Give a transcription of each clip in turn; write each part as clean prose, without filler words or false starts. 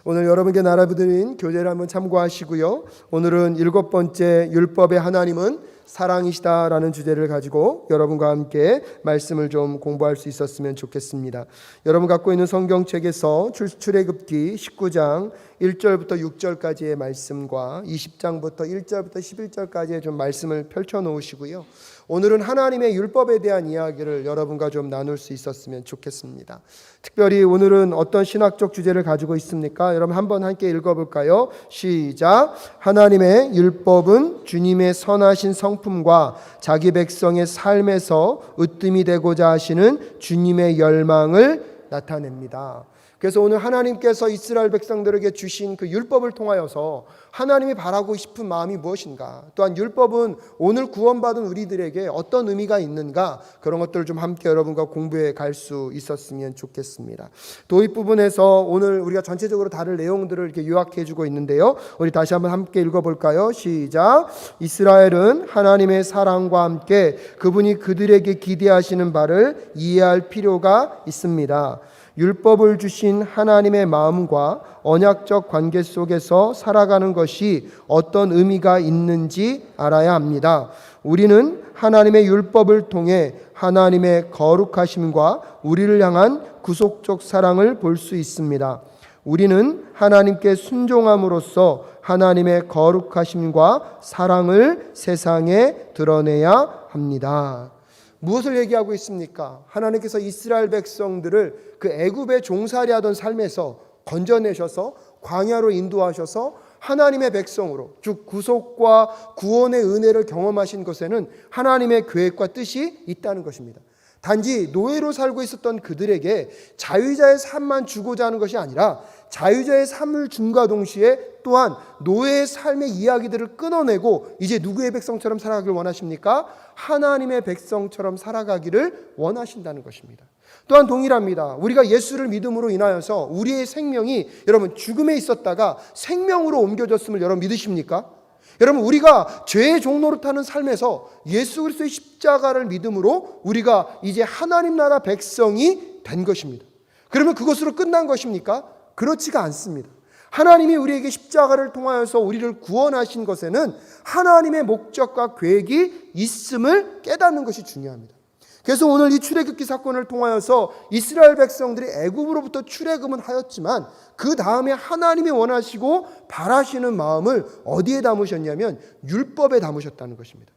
오늘 여러분께 나눠드린 교재를 한번 참고하시고요. 오늘은 7번째 율법의 하나님은 사랑이시다라는 주제를 가지고 여러분과 함께 말씀을 좀 공부할 수 있었으면 좋겠습니다. 여러분 갖고 있는 성경책에서 출애굽기 19장 1절부터 6절까지의 말씀과 20장부터 1절부터 11절까지의 좀 말씀을 펼쳐 놓으시고요. 오늘은 하나님의 율법에 대한 이야기를 여러분과 좀 나눌 수 있었으면 좋겠습니다. 특별히 오늘은 어떤 신학적 주제를 가지고 있습니까? 여러분 한번 함께 읽어볼까요? 시작! 하나님의 율법은 주님의 선하신 성품과 자기 백성의 삶에서 으뜸이 되고자 하시는 주님의 열망을 나타냅니다. 그래서 오늘 하나님께서 이스라엘 백성들에게 주신 그 율법을 통하여서 하나님이 바라고 싶은 마음이 무엇인가, 또한 율법은 오늘 구원받은 우리들에게 어떤 의미가 있는가, 그런 것들을 좀 함께 여러분과 공부해 갈 수 있었으면 좋겠습니다. 도입 부분에서 오늘 우리가 전체적으로 다룰 내용들을 이렇게 요약해 주고 있는데요. 우리 다시 한번 함께 읽어볼까요? 시작! 이스라엘은 하나님의 사랑과 함께 그분이 그들에게 기대하시는 바를 이해할 필요가 있습니다. 율법을 주신 하나님의 마음과 언약적 관계 속에서 살아가는 것이 어떤 의미가 있는지 알아야 합니다. 우리는 하나님의 율법을 통해 하나님의 거룩하심과 우리를 향한 구속적 사랑을 볼 수 있습니다. 우리는 하나님께 순종함으로써 하나님의 거룩하심과 사랑을 세상에 드러내야 합니다. 무엇을 얘기하고 있습니까? 하나님께서 이스라엘 백성들을 그 애굽의 종살이 하던 삶에서 건져내셔서 광야로 인도하셔서 하나님의 백성으로, 즉 구속과 구원의 은혜를 경험하신 것에는 하나님의 계획과 뜻이 있다는 것입니다. 단지 노예로 살고 있었던 그들에게 자유자의 삶만 주고자 하는 것이 아니라 자유자의 삶을 줌과 동시에 또한 노예의 삶의 이야기들을 끊어내고 이제 누구의 백성처럼 살아가길 원하십니까? 하나님의 백성처럼 살아가기를 원하신다는 것입니다. 또한 동일합니다. 우리가 예수를 믿음으로 인하여서 우리의 생명이 여러분 죽음에 있었다가 생명으로 옮겨졌음을 여러분 믿으십니까? 여러분 우리가 죄의 종로로 타는 삶에서 예수 그리스도의 십자가를 믿음으로 우리가 이제 하나님 나라 백성이 된 것입니다. 그러면 그것으로 끝난 것입니까? 그렇지가 않습니다. 하나님이 우리에게 십자가를 통하여서 우리를 구원하신 것에는 하나님의 목적과 계획이 있음을 깨닫는 것이 중요합니다. 그래서 오늘 이 출애굽기 사건을 통하여서 이스라엘 백성들이 애굽으로부터 출애굽은 하였지만 그 다음에 하나님이 원하시고 바라시는 마음을 어디에 담으셨냐면 율법에 담으셨다는 것입니다.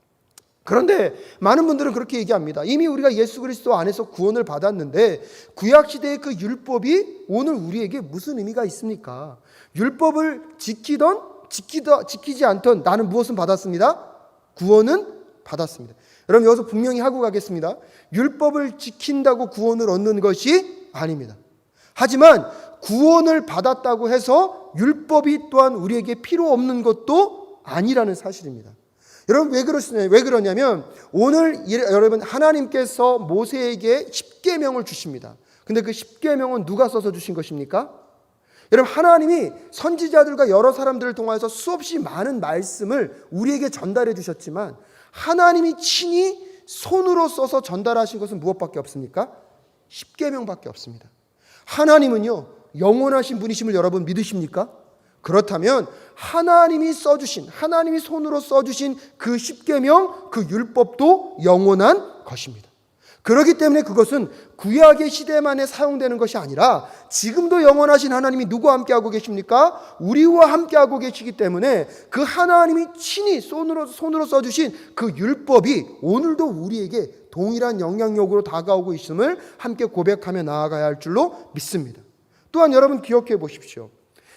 그런데 많은 분들은 그렇게 얘기합니다. 이미 우리가 예수 그리스도 안에서 구원을 받았는데 구약시대의 그 율법이 오늘 우리에게 무슨 의미가 있습니까? 율법을 지키지 않던 나는 무엇은 받았습니다? 구원은 받았습니다. 여러분 여기서 분명히 하고 가겠습니다. 율법을 지킨다고 구원을 얻는 것이 아닙니다. 하지만 구원을 받았다고 해서 율법이 또한 우리에게 필요 없는 것도 아니라는 사실입니다. 여러분 왜 그러냐면 오늘 여러분 하나님께서 모세에게 십계명을 주십니다. 근데 그 십계명은 누가 써서 주신 것입니까? 여러분 하나님이 선지자들과 여러 사람들을 통해서 수없이 많은 말씀을 우리에게 전달해 주셨지만 하나님이 친히 손으로 써서 전달하신 것은 무엇밖에 없습니까? 십계명밖에 없습니다. 하나님은요 영원하신 분이심을 여러분 믿으십니까? 그렇다면 하나님이 손으로 써주신 그 십계명, 그 율법도 영원한 것입니다. 그렇기 때문에 그것은 구약의 시대만에 사용되는 것이 아니라 지금도 영원하신 하나님이 누구와 함께하고 계십니까? 우리와 함께하고 계시기 때문에 그 하나님이 친히 손으로 써주신 그 율법이 오늘도 우리에게 동일한 영향력으로 다가오고 있음을 함께 고백하며 나아가야 할 줄로 믿습니다. 또한 여러분 기억해 보십시오.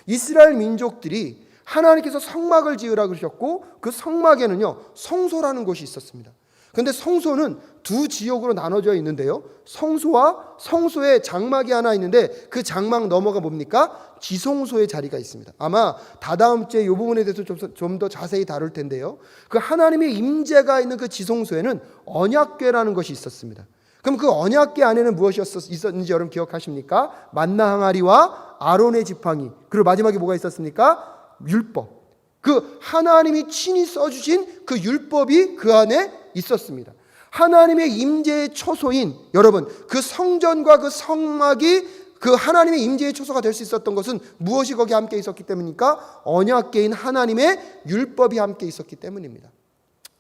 이스라엘 민족들이 하나님께서 성막을 지으라 그러셨고 그 성막에는요 성소라는 곳이 있었습니다. 그런데 성소는 두 지역으로 나눠져 있는데요, 성소에 장막이 하나 있는데 그 장막 너머가 뭡니까? 지성소의 자리가 있습니다. 아마 다다음 주에 이 부분에 대해서 좀 더 자세히 다룰 텐데요, 그 하나님의 임재가 있는 그 지성소에는 언약궤라는 것이 있었습니다. 그럼 그 언약궤 안에는 무엇이 있었는지 여러분 기억하십니까? 만나 항아리와 아론의 지팡이, 그리고 마지막에 뭐가 있었습니까? 율법. 그 하나님이 친히 써주신 그 율법이 그 안에 있었습니다. 하나님의 임재의 초소인 여러분 그 성전과 그 성막이 그 하나님의 임재의 초소가 될 수 있었던 것은 무엇이 거기 함께 있었기 때문입니까? 언약궤인 하나님의 율법이 함께 있었기 때문입니다.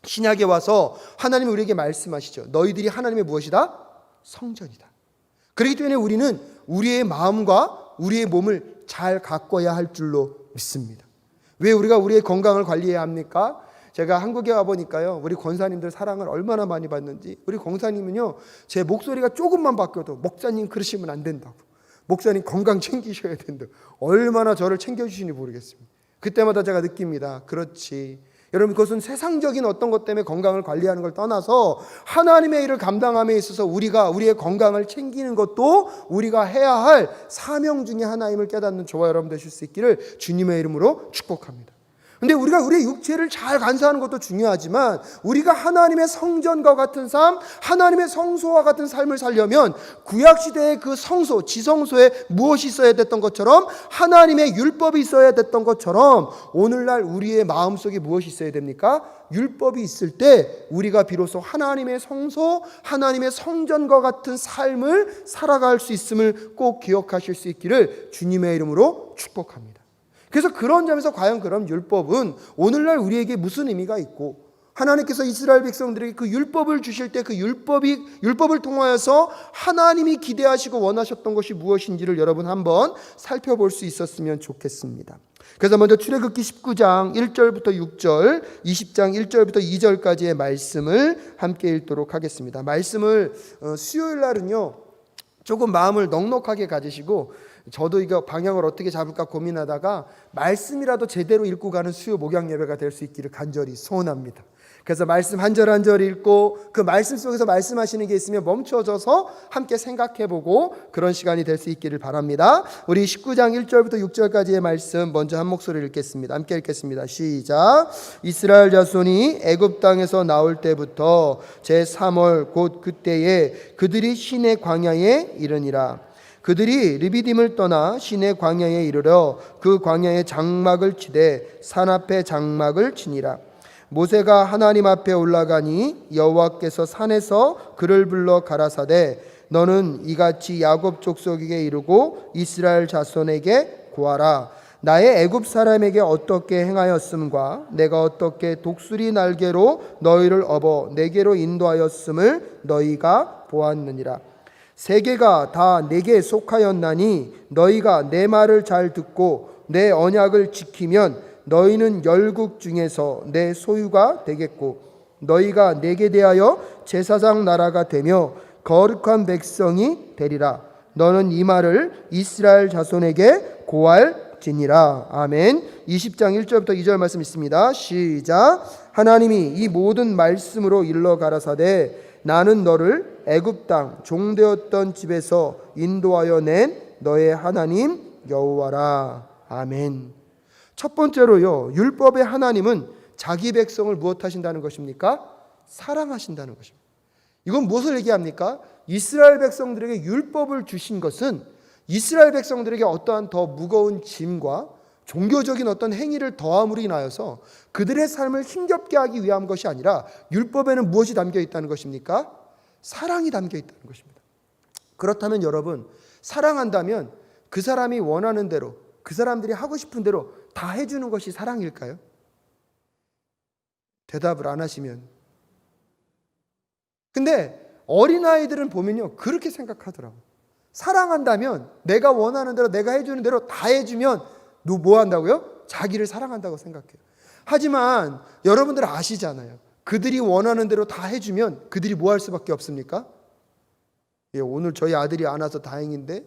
신약에 와서 하나님이 우리에게 말씀하시죠. 너희들이 하나님의 무엇이다? 성전이다. 그렇기 때문에 우리는 우리의 마음과 우리의 몸을 잘 가꿔야 할 줄로 믿습니다. 왜 우리가 우리의 건강을 관리해야 합니까? 제가 한국에 와보니까요, 우리 권사님들 사랑을 얼마나 많이 받는지. 우리 권사님은요, 제 목소리가 조금만 바뀌어도 목사님 그러시면 안 된다고, 목사님 건강 챙기셔야 된다고 얼마나 저를 챙겨주시니 모르겠습니다. 그때마다 제가 느낍니다. 그렇지, 여러분, 그것은 세상적인 어떤 것 때문에 건강을 관리하는 걸 떠나서 하나님의 일을 감당함에 있어서 우리가 우리의 건강을 챙기는 것도 우리가 해야 할 사명 중에 하나임을 깨닫는 저와 여러분 되실 수 있기를 주님의 이름으로 축복합니다. 근데 우리가 우리의 육체를 잘 간수하는 것도 중요하지만 우리가 하나님의 성전과 같은 삶, 하나님의 성소와 같은 삶을 살려면 구약시대의 그 성소, 지성소에 무엇이 있어야 됐던 것처럼, 하나님의 율법이 있어야 됐던 것처럼 오늘날 우리의 마음속에 무엇이 있어야 됩니까? 율법이 있을 때 우리가 비로소 하나님의 성소, 하나님의 성전과 같은 삶을 살아갈 수 있음을 꼭 기억하실 수 있기를 주님의 이름으로 축복합니다. 그래서 그런 점에서 과연 그럼 율법은 오늘날 우리에게 무슨 의미가 있고, 하나님께서 이스라엘 백성들에게 그 율법을 주실 때 그 율법을 통하여서 하나님이 기대하시고 원하셨던 것이 무엇인지를 여러분 한번 살펴볼 수 있었으면 좋겠습니다. 그래서 먼저 출애굽기 19장 1절부터 6절, 20장 1절부터 2절까지의 말씀을 함께 읽도록 하겠습니다. 말씀을 수요일 날은요, 조금 마음을 넉넉하게 가지시고, 저도 이거 방향을 어떻게 잡을까 고민하다가 말씀이라도 제대로 읽고 가는 수요 목양 예배가 될 수 있기를 간절히 소원합니다. 그래서 말씀 한 절 한 절 읽고 그 말씀 속에서 말씀하시는 게 있으면 멈춰져서 함께 생각해보고 그런 시간이 될 수 있기를 바랍니다. 우리 19장 1절부터 6절까지의 말씀 먼저 한 목소리를 읽겠습니다. 함께 읽겠습니다. 시작. 이스라엘 자손이 애굽 땅에서 나올 때부터 제3월 곧 그때에 그들이 시내 광야에 이르니라. 그들이 르비딤을 떠나 시내 광야에 이르러 그 광야에 장막을 치되 산 앞에 장막을 치니라. 모세가 하나님 앞에 올라가니 여호와께서 산에서 그를 불러 가라사대 너는 이같이 야곱 족속에게 이르고 이스라엘 자손에게 고하라. 나의 애굽 사람에게 어떻게 행하였음과 내가 어떻게 독수리 날개로 너희를 업어 내게로 인도하였음을 너희가 보았느니라. 세계가 다 내게 속하였나니 너희가 내 말을 잘 듣고 내 언약을 지키면 너희는 열국 중에서 내 소유가 되겠고 너희가 내게 대하여 제사장 나라가 되며 거룩한 백성이 되리라. 너는 이 말을 이스라엘 자손에게 고할지니라. 아멘. 20장 1절부터 2절 말씀 있습니다. 시작. 하나님이 이 모든 말씀으로 일러 가라사대 나는 너를 애굽 땅 종되었던 집에서 인도하여 낸 너의 하나님 여호와라. 아멘. 첫 번째로요, 율법의 하나님은 자기 백성을 무엇하신다는 것입니까? 사랑하신다는 것입니다. 이건 무엇을 얘기합니까? 이스라엘 백성들에게 율법을 주신 것은 이스라엘 백성들에게 어떠한 더 무거운 짐과 종교적인 어떤 행위를 더함으로 인하여서 그들의 삶을 힘겹게 하기 위한 것이 아니라 율법에는 무엇이 담겨 있다는 것입니까? 사랑이 담겨 있다는 것입니다. 그렇다면 여러분, 사랑한다면 그 사람이 원하는 대로, 그 사람들이 하고 싶은 대로 다 해주는 것이 사랑일까요? 대답을 안 하시면. 근데 어린아이들은 보면요, 그렇게 생각하더라고요. 사랑한다면 내가 원하는 대로, 내가 해주는 대로 다 해주면 뭐 한다고요? 자기를 사랑한다고 생각해요. 하지만 여러분들 아시잖아요. 그들이 원하는 대로 다 해주면 그들이 뭐 할 수밖에 없습니까? 예, 오늘 저희 아들이 안 와서 다행인데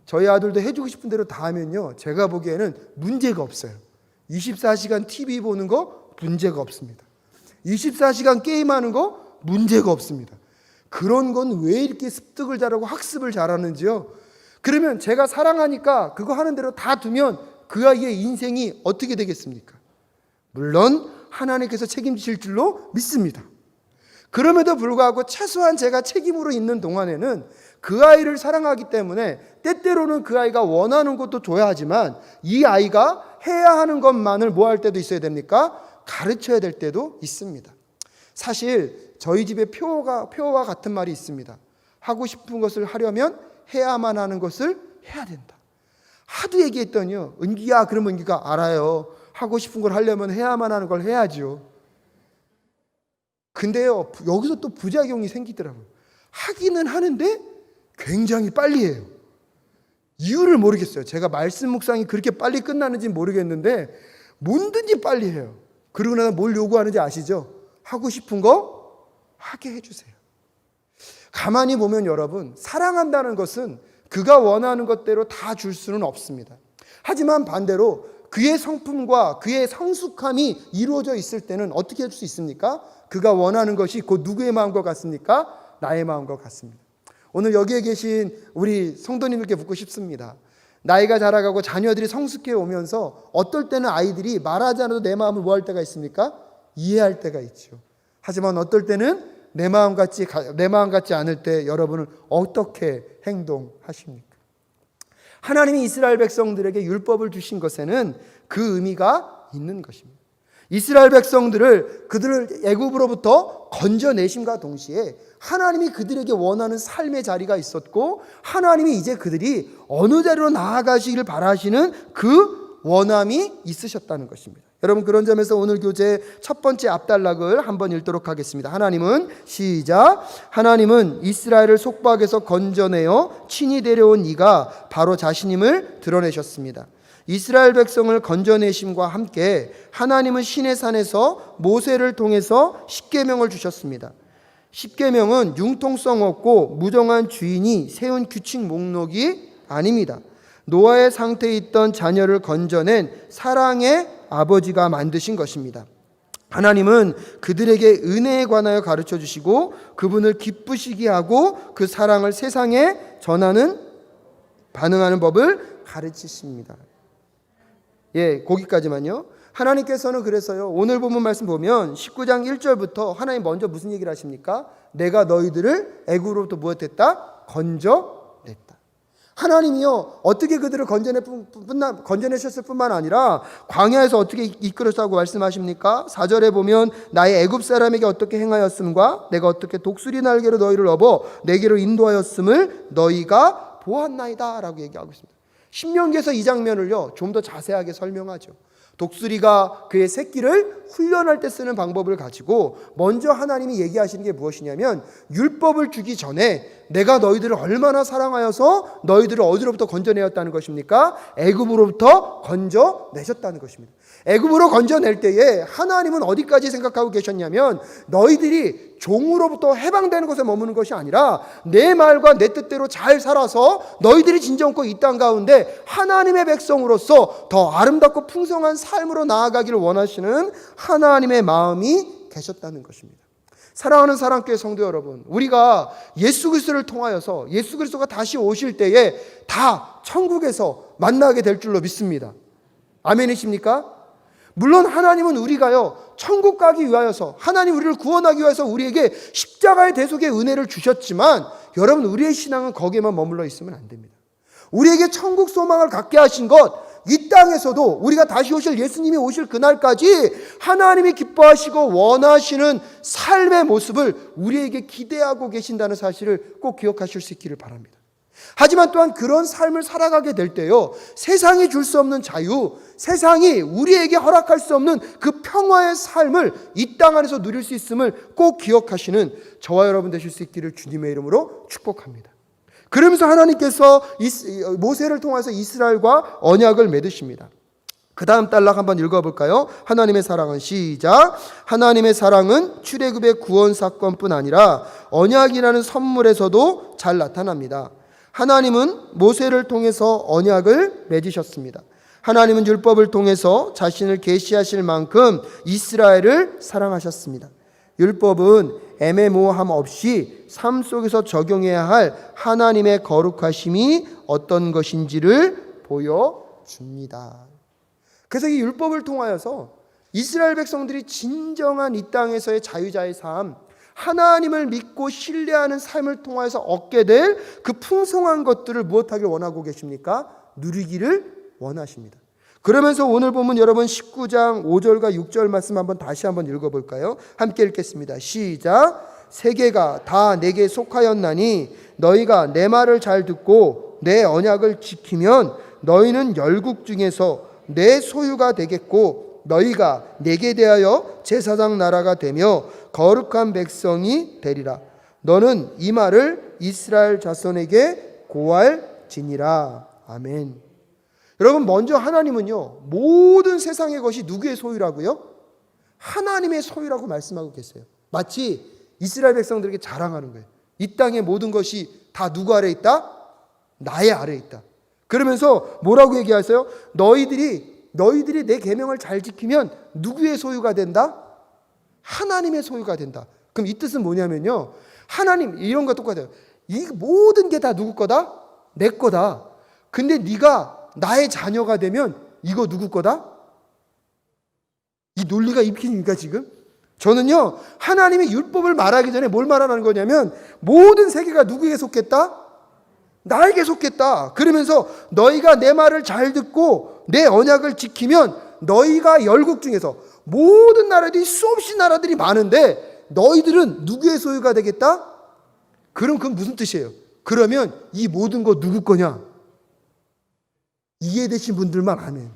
저희 아들도 해주고 싶은 대로 다 하면요, 제가 보기에는 문제가 없어요. 24시간 TV 보는 거 문제가 없습니다. 24시간 게임하는 거 문제가 없습니다. 그런 건 왜 이렇게 습득을 잘하고 학습을 잘하는지요. 그러면 제가 사랑하니까 그거 하는 대로 다 두면 그 아이의 인생이 어떻게 되겠습니까? 물론 하나님께서 책임지실 줄로 믿습니다. 그럼에도 불구하고 최소한 제가 책임으로 있는 동안에는 그 아이를 사랑하기 때문에 때때로는 그 아이가 원하는 것도 줘야 하지만 이 아이가 해야 하는 것만을 뭐 할 때도 있어야 됩니까? 가르쳐야 될 때도 있습니다. 사실 저희 집에 표와 같은 말이 있습니다. 하고 싶은 것을 하려면 해야만 하는 것을 해야 된다. 하도 얘기했더니요, 은기야, 그러면 은기가 알아요. 하고 싶은 걸 하려면 해야만 하는 걸 해야죠. 근데요, 여기서 또 부작용이 생기더라고요. 하기는 하는데 굉장히 빨리 해요. 이유를 모르겠어요. 제가 말씀 묵상이 그렇게 빨리 끝나는지 모르겠는데 뭐든지 빨리 해요. 그러고 나서 뭘 요구하는지 아시죠? 하고 싶은 거 하게 해주세요. 가만히 보면 여러분, 사랑한다는 것은 그가 원하는 것대로 다 줄 수는 없습니다. 하지만 반대로 그의 성품과 그의 성숙함이 이루어져 있을 때는 어떻게 할 수 있습니까? 그가 원하는 것이 곧 누구의 마음과 같습니까? 나의 마음과 같습니다. 오늘 여기에 계신 우리 성도님들께 묻고 싶습니다. 나이가 자라가고 자녀들이 성숙해 오면서 어떨 때는 아이들이 말하지 않아도 내 마음을 뭐 할 때가 있습니까? 이해할 때가 있죠. 하지만 어떨 때는 내 마음 같지 않을 때 여러분은 어떻게 행동하십니까? 하나님이 이스라엘 백성들에게 율법을 주신 것에는 그 의미가 있는 것입니다. 이스라엘 백성들을 그들을 애굽으로부터 건져내심과 동시에 하나님이 그들에게 원하는 삶의 자리가 있었고, 하나님이 이제 그들이 어느 자리로 나아가시기를 바라시는 그 원함이 있으셨다는 것입니다. 여러분, 그런 점에서 오늘 교재의 첫 번째 앞단락을 한번 읽도록 하겠습니다. 하나님은, 시작, 하나님은 이스라엘을 속박에서 건져내어 친히 데려온 이가 바로 자신임을 드러내셨습니다. 이스라엘 백성을 건져내심과 함께 하나님은 시내산에서 모세를 통해서 십계명을 주셨습니다. 십계명은 융통성 없고 무정한 주인이 세운 규칙 목록이 아닙니다. 노아의 상태에 있던 자녀를 건져낸 사랑의 아버지가 만드신 것입니다. 하나님은 그들에게 은혜에 관하여 가르쳐 주시고 그분을 기쁘시게 하고 그 사랑을 세상에 반응하는 법을 가르치십니다. 거기까지만요. 하나님께서는 그래서요, 오늘 본문 말씀 보면 19장 1절부터 하나님 먼저 무슨 얘기를 하십니까? 내가 너희들을 애굽으로부터 무엇했다? 건져냈다. 하나님이요, 어떻게 그들을 건져내셨을 뿐만 아니라 광야에서 어떻게 이끌었다고 말씀하십니까? 4절에 보면 나의 애굽 사람에게 어떻게 행하였음과 내가 어떻게 독수리 날개로 너희를 업어 내게로 인도하였음을 너희가 보았나이다 라고 얘기하고 있습니다. 신명기에서 이 장면을요, 좀 더 자세하게 설명하죠. 독수리가 그의 새끼를 훈련할 때 쓰는 방법을 가지고 먼저 하나님이 얘기하시는 게 무엇이냐면, 율법을 주기 전에 내가 너희들을 얼마나 사랑하여서 너희들을 어디로부터 건져내었다는 것입니까? 애굽으로부터 건져내셨다는 것입니다. 애굽으로 건져낼 때에 하나님은 어디까지 생각하고 계셨냐면, 너희들이 종으로부터 해방되는 곳에 머무는 것이 아니라 내 말과 내 뜻대로 잘 살아서 너희들이 진정코 이 땅 가운데 하나님의 백성으로서 더 아름답고 풍성한 삶으로 나아가기를 원하시는 하나님의 마음이 계셨다는 것입니다. 사랑하는 사랑교회 성도 여러분, 우리가 예수 그리스도를 통하여서 예수 그리스도가 다시 오실 때에 다 천국에서 만나게 될 줄로 믿습니다. 아멘이십니까? 물론 하나님은 우리가요, 천국 가기 위하여서, 하나님 우리를 구원하기 위해서 우리에게 십자가의 대속의 은혜를 주셨지만, 여러분, 우리의 신앙은 거기에만 머물러 있으면 안 됩니다. 우리에게 천국 소망을 갖게 하신 것, 이 땅에서도 우리가 다시 오실 예수님이 오실 그날까지 하나님이 기뻐하시고 원하시는 삶의 모습을 우리에게 기대하고 계신다는 사실을 꼭 기억하실 수 있기를 바랍니다. 하지만 또한 그런 삶을 살아가게 될 때요, 세상이 줄 수 없는 자유, 세상이 우리에게 허락할 수 없는 그 평화의 삶을 이 땅 안에서 누릴 수 있음을 꼭 기억하시는 저와 여러분 되실 수 있기를 주님의 이름으로 축복합니다. 그러면서 하나님께서 모세를 통해서 이스라엘과 언약을 맺으십니다. 그 다음 단락 한번 읽어볼까요? 하나님의 사랑은, 시작, 하나님의 사랑은 출애굽의 구원 사건뿐 아니라 언약이라는 선물에서도 잘 나타납니다. 하나님은 모세를 통해서 언약을 맺으셨습니다. 하나님은 율법을 통해서 자신을 계시하실 만큼 이스라엘을 사랑하셨습니다. 율법은 애매모호함 없이 삶 속에서 적용해야 할 하나님의 거룩하심이 어떤 것인지를 보여줍니다. 그래서 이 율법을 통하여서 이스라엘 백성들이 진정한 이 땅에서의 자유자의 삶, 하나님을 믿고 신뢰하는 삶을 통해서 얻게 될 그 풍성한 것들을 무엇하길 원하고 계십니까? 누리기를 원하십니다. 그러면서 오늘 보면 여러분 19장 5절과 6절 말씀 다시 한번 읽어볼까요? 함께 읽겠습니다. 시작. 세계가 다 내게 속하였나니 너희가 내 말을 잘 듣고 내 언약을 지키면 너희는 열국 중에서 내 소유가 되겠고 너희가 내게 대하여 제사장 나라가 되며 거룩한 백성이 되리라. 너는 이 말을 이스라엘 자손에게 고할지니라. 아멘. 여러분, 먼저 하나님은요, 모든 세상의 것이 누구의 소유라고요? 하나님의 소유라고 말씀하고 계세요. 마치 이스라엘 백성들에게 자랑하는 거예요. 이 땅의 모든 것이 다 누구 아래에 있다? 나의 아래에 있다. 그러면서 뭐라고 얘기하세요? 너희들이 내 계명을 잘 지키면 누구의 소유가 된다? 하나님의 소유가 된다. 그럼 이 뜻은 뭐냐면요, 하나님, 이런 거 똑같아요. 이 모든 게 다 누구 거다? 내 거다. 근데 네가 나의 자녀가 되면 이거 누구 거다? 이 논리가 입히니까 지금 저는요, 하나님이 율법을 말하기 전에 뭘 말하는 거냐면 모든 세계가 누구에게 속했다? 나에게 속했다. 그러면서 너희가 내 말을 잘 듣고 내 언약을 지키면 너희가 열국 중에서, 모든 나라들이 수없이 나라들이 많은데 너희들은 누구의 소유가 되겠다? 그럼 그건 무슨 뜻이에요? 그러면 이 모든 거 누구 거냐? 이해되신 분들만 아멘.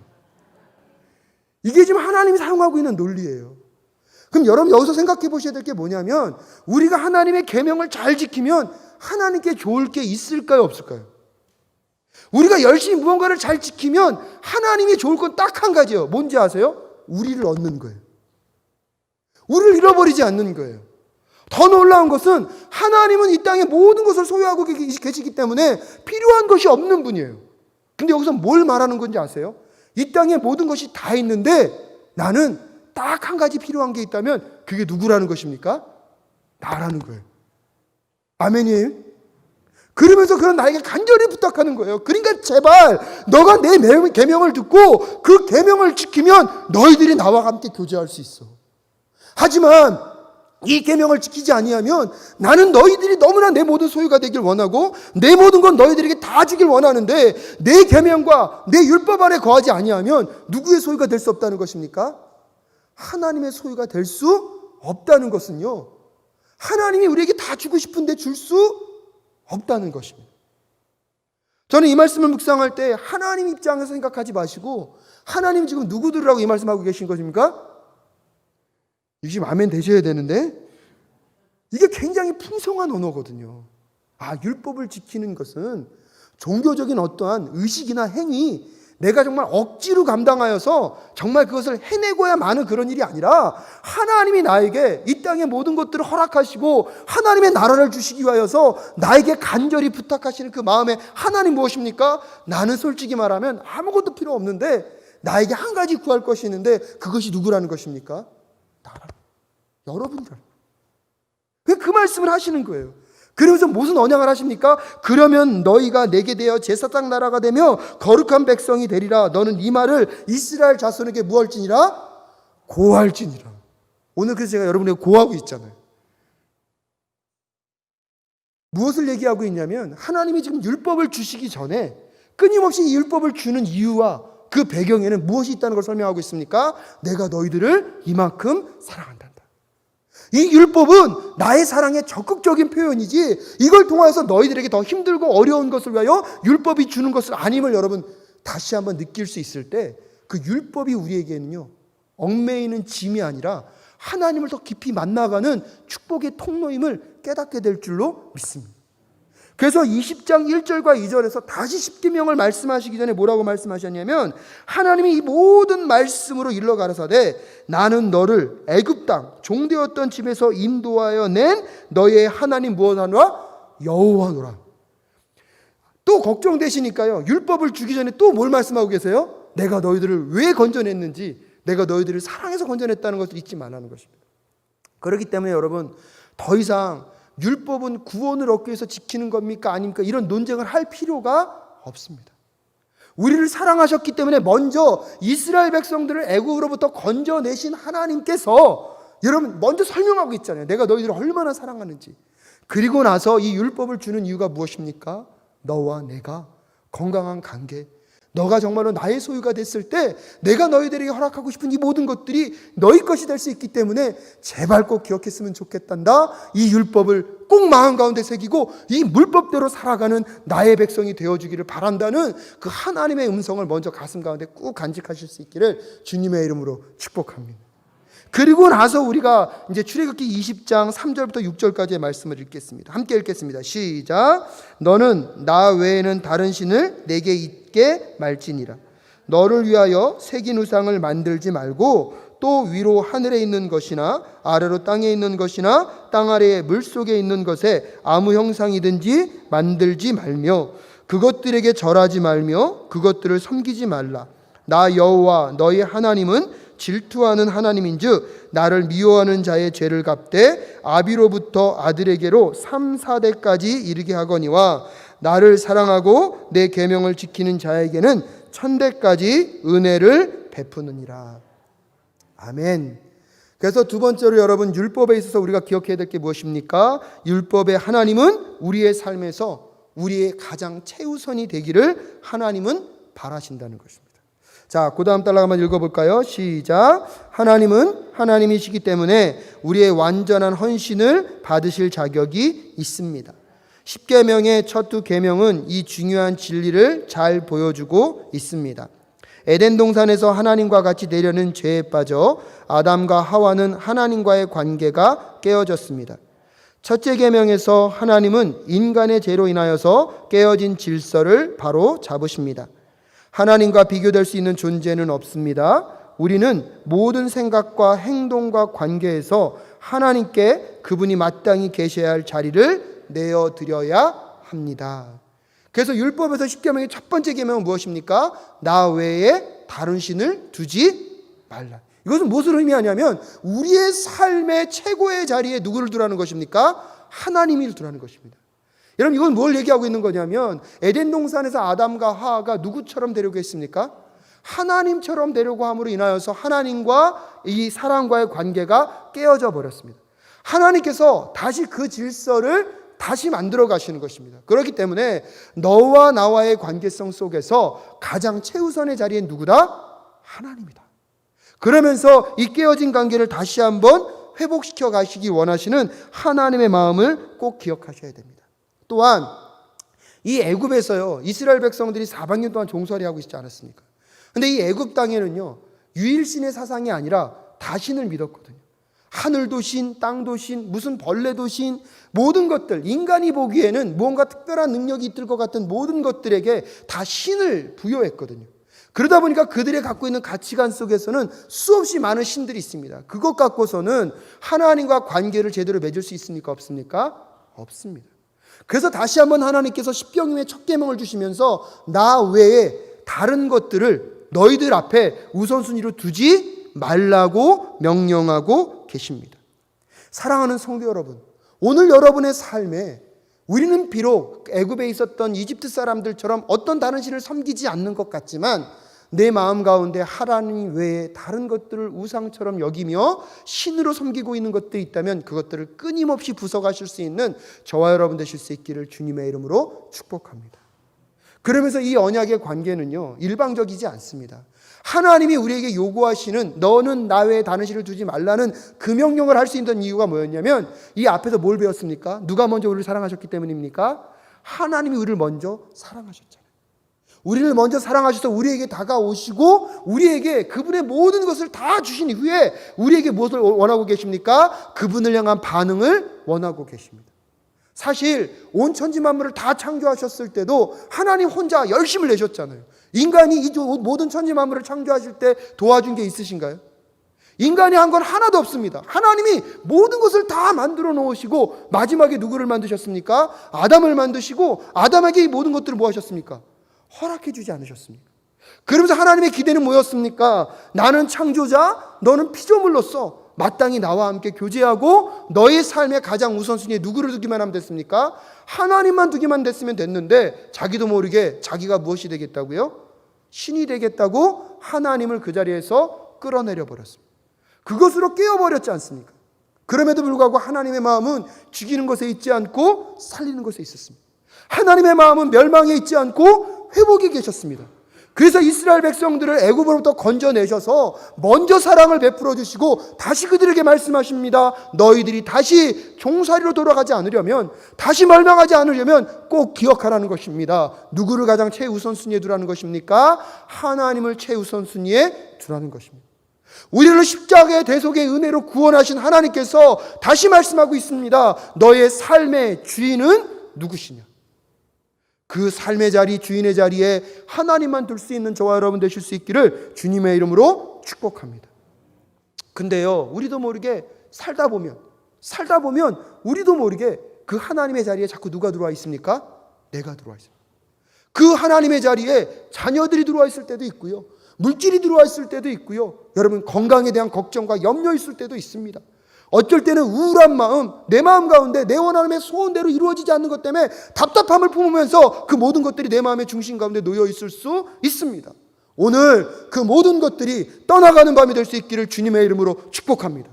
이게 지금 하나님이 사용하고 있는 논리예요. 그럼 여러분, 여기서 생각해 보셔야 될 게 뭐냐면, 우리가 하나님의 계명을 잘 지키면 하나님께 좋을 게 있을까요, 없을까요? 우리가 열심히 무언가를 잘 지키면 하나님이 좋을 건 딱 한 가지예요. 뭔지 아세요? 우리를 얻는 거예요. 우리를 잃어버리지 않는 거예요. 더 놀라운 것은 하나님은 이 땅의 모든 것을 소유하고 계시기 때문에 필요한 것이 없는 분이에요. 근데 여기서 뭘 말하는 건지 아세요? 이 땅에 모든 것이 다 있는데 나는 딱 한 가지 필요한 게 있다면 그게 누구라는 것입니까? 나라는 거예요. 아멘이에요? 그러면서 그런 나에게 간절히 부탁하는 거예요. 그러니까 제발 너가 내 계명을 듣고 그 계명을 지키면 너희들이 나와 함께 교제할 수 있어. 하지만 이 계명을 지키지 아니하면 나는 너희들이 너무나 내 모든 소유가 되길 원하고 내 모든 건 너희들에게 다 주길 원하는데 내 계명과 내 율법 안에 거하지 아니하면 누구의 소유가 될 수 없다는 것입니까? 하나님의 소유가 될 수 없다는 것은요, 하나님이 우리에게 다 주고 싶은데 줄 수 없다는 것입니다. 저는 이 말씀을 묵상할 때 하나님 입장에서 생각하지 마시고 하나님 지금 누구들이라고 이 말씀하고 계신 것입니까? 이게 지금 아멘 되셔야 되는데, 이게 굉장히 풍성한 언어거든요. 율법을 지키는 것은 종교적인 어떠한 의식이나 행위, 내가 정말 억지로 감당하여서 정말 그것을 해내고야 마는 그런 일이 아니라 하나님이 나에게 이 땅의 모든 것들을 허락하시고 하나님의 나라를 주시기 위하여서 나에게 간절히 부탁하시는 그 마음에 하나님 무엇입니까? 나는 솔직히 말하면 아무것도 필요 없는데 나에게 한 가지 구할 것이 있는데 그것이 누구라는 것입니까? 여러분들. 그 말씀을 하시는 거예요. 그러면서 무슨 언약을 하십니까? 그러면 너희가 내게 대하여 제사장 나라가 되며 거룩한 백성이 되리라. 너는 이 말을 이스라엘 자손에게 무할지니라? 고할지니라. 오늘 그래서 제가 여러분에게 고하고 있잖아요. 무엇을 얘기하고 있냐면 하나님이 지금 율법을 주시기 전에 끊임없이 이 율법을 주는 이유와 그 배경에는 무엇이 있다는 걸 설명하고 있습니까? 내가 너희들을 이만큼 사랑한다. 이 율법은 나의 사랑의 적극적인 표현이지 이걸 통해서 너희들에게 더 힘들고 어려운 것을 위하여 율법이 주는 것을 아님을 여러분 다시 한번 느낄 수 있을 때 그 율법이 우리에게는요, 얽매이는 짐이 아니라 하나님을 더 깊이 만나가는 축복의 통로임을 깨닫게 될 줄로 믿습니다. 그래서 20장 1절과 2절에서 다시 십계명을 말씀하시기 전에 뭐라고 말씀하셨냐면 하나님이 이 모든 말씀으로 일러 가라사대 나는 너를 애굽 땅 종되었던 집에서 인도하여 낸 너의 하나님 무엇하노라? 여호와노라. 또 걱정되시니까요, 율법을 주기 전에 또 뭘 말씀하고 계세요? 내가 너희들을 왜 건져냈는지, 내가 너희들을 사랑해서 건져냈다는 것을 잊지 말라는 것입니다. 그렇기 때문에 여러분, 더 이상 율법은 구원을 얻기 위해서 지키는 겁니까? 아닙니까? 이런 논쟁을 할 필요가 없습니다. 우리를 사랑하셨기 때문에 먼저 이스라엘 백성들을 애굽으로부터 건져내신 하나님께서 여러분 먼저 설명하고 있잖아요. 내가 너희들을 얼마나 사랑하는지. 그리고 나서 이 율법을 주는 이유가 무엇입니까? 너와 내가 건강한 관계, 너가 정말로 나의 소유가 됐을 때 내가 너희들에게 허락하고 싶은 이 모든 것들이 너희 것이 될 수 있기 때문에 제발 꼭 기억했으면 좋겠단다. 이 율법을 꼭 마음 가운데 새기고 이 물법대로 살아가는 나의 백성이 되어주기를 바란다는 그 하나님의 음성을 먼저 가슴 가운데 꾹 간직하실 수 있기를 주님의 이름으로 축복합니다. 그리고 나서 우리가 이제 출애굽기 20장 3절부터 6절까지의 말씀을 읽겠습니다. 함께 읽겠습니다. 시작. 너는 나 외에는 다른 신을 내게 있게 말지니라. 너를 위하여 새긴 우상을 만들지 말고 또 위로 하늘에 있는 것이나 아래로 땅에 있는 것이나 땅 아래에 물속에 있는 것에 아무 형상이든지 만들지 말며 그것들에게 절하지 말며 그것들을 섬기지 말라. 나 여호와 너희 하나님은 질투하는 하나님인즉 나를 미워하는 자의 죄를 갚되 아비로부터 아들에게로 3, 4대까지 이르게 하거니와 나를 사랑하고 내 계명을 지키는 자에게는 1000대까지 은혜를 베푸느니라. 아멘. 그래서 두 번째로 여러분, 율법에 있어서 우리가 기억해야 될 게 무엇입니까? 율법의 하나님은 우리의 삶에서 우리의 가장 최우선이 되기를 하나님은 바라신다는 것입니다. 자, 그 다음 달락 한번 읽어볼까요? 시작. 하나님은 하나님이시기 때문에 우리의 완전한 헌신을 받으실 자격이 있습니다. 10계명의 첫 두 계명은 이 중요한 진리를 잘 보여주고 있습니다. 에덴 동산에서 하나님과 같이 되려는 죄에 빠져 아담과 하와는 하나님과의 관계가 깨어졌습니다. 첫째 계명에서 하나님은 인간의 죄로 인하여서 깨어진 질서를 바로 잡으십니다. 하나님과 비교될 수 있는 존재는 없습니다. 우리는 모든 생각과 행동과 관계에서 하나님께 그분이 마땅히 계셔야 할 자리를 내어드려야 합니다. 그래서 율법에서 10계명의 첫 번째 계명은 무엇입니까? 나 외에 다른 신을 두지 말라. 이것은 무엇을 의미하냐면 우리의 삶의 최고의 자리에 누구를 두라는 것입니까? 하나님을 두라는 것입니다. 여러분, 이건 뭘 얘기하고 있는 거냐면 에덴 동산에서 아담과 하와가 누구처럼 되려고 했습니까? 하나님처럼 되려고 함으로 인하여서 하나님과 이 사람과의 관계가 깨어져 버렸습니다. 하나님께서 다시 그 질서를 다시 만들어 가시는 것입니다. 그렇기 때문에 너와 나와의 관계성 속에서 가장 최우선의 자리엔 누구다? 하나님이다. 그러면서 이 깨어진 관계를 다시 한번 회복시켜 가시기 원하시는 하나님의 마음을 꼭 기억하셔야 됩니다. 또한 이 애굽에서요, 이스라엘 백성들이 400년 동안 종살이하고 있지 않았습니까? 근데 이 애굽 땅에는요, 유일신의 사상이 아니라 다신을 믿었거든요. 하늘도 신, 땅도 신, 무슨 벌레도 신, 모든 것들, 인간이 보기에는 무언가 특별한 능력이 있을 것 같은 모든 것들에게 다 신을 부여했거든요. 그러다 보니까 그들이 갖고 있는 가치관 속에서는 수없이 많은 신들이 있습니다. 그것 갖고서는 하나님과 관계를 제대로 맺을 수 있습니까? 없습니까? 없습니다. 그래서 다시 한번 하나님께서 십계명의 첫 계명을 주시면서 나 외에 다른 것들을 너희들 앞에 우선순위로 두지 말라고 명령하고 계십니다. 사랑하는 성도 여러분, 오늘 여러분의 삶에 우리는 비록 애굽에 있었던 이집트 사람들처럼 어떤 다른 신을 섬기지 않는 것 같지만 내 마음 가운데 하나님 외에 다른 것들을 우상처럼 여기며 신으로 섬기고 있는 것들이 있다면 그것들을 끊임없이 부숴가실 수 있는 저와 여러분 되실 수 있기를 주님의 이름으로 축복합니다. 그러면서 이 언약의 관계는요, 일방적이지 않습니다. 하나님이 우리에게 요구하시는 너는 나 외에 다른 신을 두지 말라는 그 명령을 할 수 있는 이유가 뭐였냐면 이 앞에서 뭘 배웠습니까? 누가 먼저 우리를 사랑하셨기 때문입니까? 하나님이 우리를 먼저 사랑하셨잖아요. 우리를 먼저 사랑하셔서 우리에게 다가오시고 우리에게 그분의 모든 것을 다 주신 이후에 우리에게 무엇을 원하고 계십니까? 그분을 향한 반응을 원하고 계십니다. 사실 온 천지 만물을 다 창조하셨을 때도 하나님 혼자 열심을 내셨잖아요. 인간이 이 모든 천지 만물을 창조하실 때 도와준 게 있으신가요? 인간이 한 건 하나도 없습니다. 하나님이 모든 것을 다 만들어 놓으시고 마지막에 누구를 만드셨습니까? 아담을 만드시고 아담에게 이 모든 것들을 뭐 하셨습니까? 허락해 주지 않으셨습니까? 그러면서 하나님의 기대는 뭐였습니까? 나는 창조자, 너는 피조물로서 마땅히 나와 함께 교제하고 너의 삶의 가장 우선순위에 누구를 두기만 하면 됐습니까? 하나님만 두기만 됐으면 됐는데 자기도 모르게 자기가 무엇이 되겠다고요? 신이 되겠다고 하나님을 그 자리에서 끌어내려 버렸습니다. 그것으로 깨어버렸지 않습니까? 그럼에도 불구하고 하나님의 마음은 죽이는 것에 있지 않고 살리는 것에 있었습니다. 하나님의 마음은 멸망에 있지 않고 회복에 계셨습니다. 그래서 이스라엘 백성들을 애굽으로부터 건져내셔서 먼저 사랑을 베풀어 주시고 다시 그들에게 말씀하십니다. 너희들이 다시 종살이로 돌아가지 않으려면, 다시 멸망하지 않으려면 꼭 기억하라는 것입니다. 누구를 가장 최우선순위에 두라는 것입니까? 하나님을 최우선순위에 두라는 것입니다. 우리를 십자가의 대속의 은혜로 구원하신 하나님께서 다시 말씀하고 있습니다. 너의 삶의 주인은 누구시냐? 그 삶의 자리, 주인의 자리에 하나님만 둘 수 있는 저와 여러분 되실 수 있기를 주님의 이름으로 축복합니다. 근데요, 우리도 모르게 살다 보면 우리도 모르게 그 하나님의 자리에 자꾸 누가 들어와 있습니까? 내가 들어와 있습니다. 그 하나님의 자리에 자녀들이 들어와 있을 때도 있고요, 물질이 들어와 있을 때도 있고요, 여러분 건강에 대한 걱정과 염려 있을 때도 있습니다. 어쩔 때는 우울한 마음, 내 마음 가운데 내 원하는 소원대로 이루어지지 않는 것 때문에 답답함을 품으면서 그 모든 것들이 내 마음의 중심 가운데 놓여 있을 수 있습니다. 오늘 그 모든 것들이 떠나가는 밤이 될 수 있기를 주님의 이름으로 축복합니다.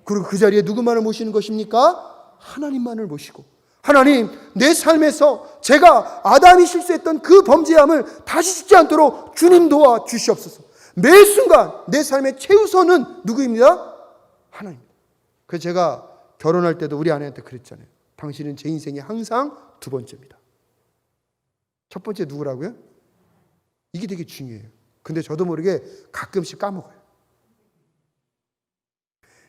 그리고 그 자리에 누구만을 모시는 것입니까? 하나님만을 모시고, 하나님, 내 삶에서 제가 아담이 실수했던 그 범죄함을 다시 짓지 않도록 주님 도와 주시옵소서. 매 순간 내 삶의 최우선은 누구입니다? 하나님입니다. 그래서 제가 결혼할 때도 우리 아내한테 그랬잖아요. 당신은 제 인생에 항상 두 번째입니다. 첫 번째 누구라고요? 이게 되게 중요해요. 근데 저도 모르게 가끔씩 까먹어요.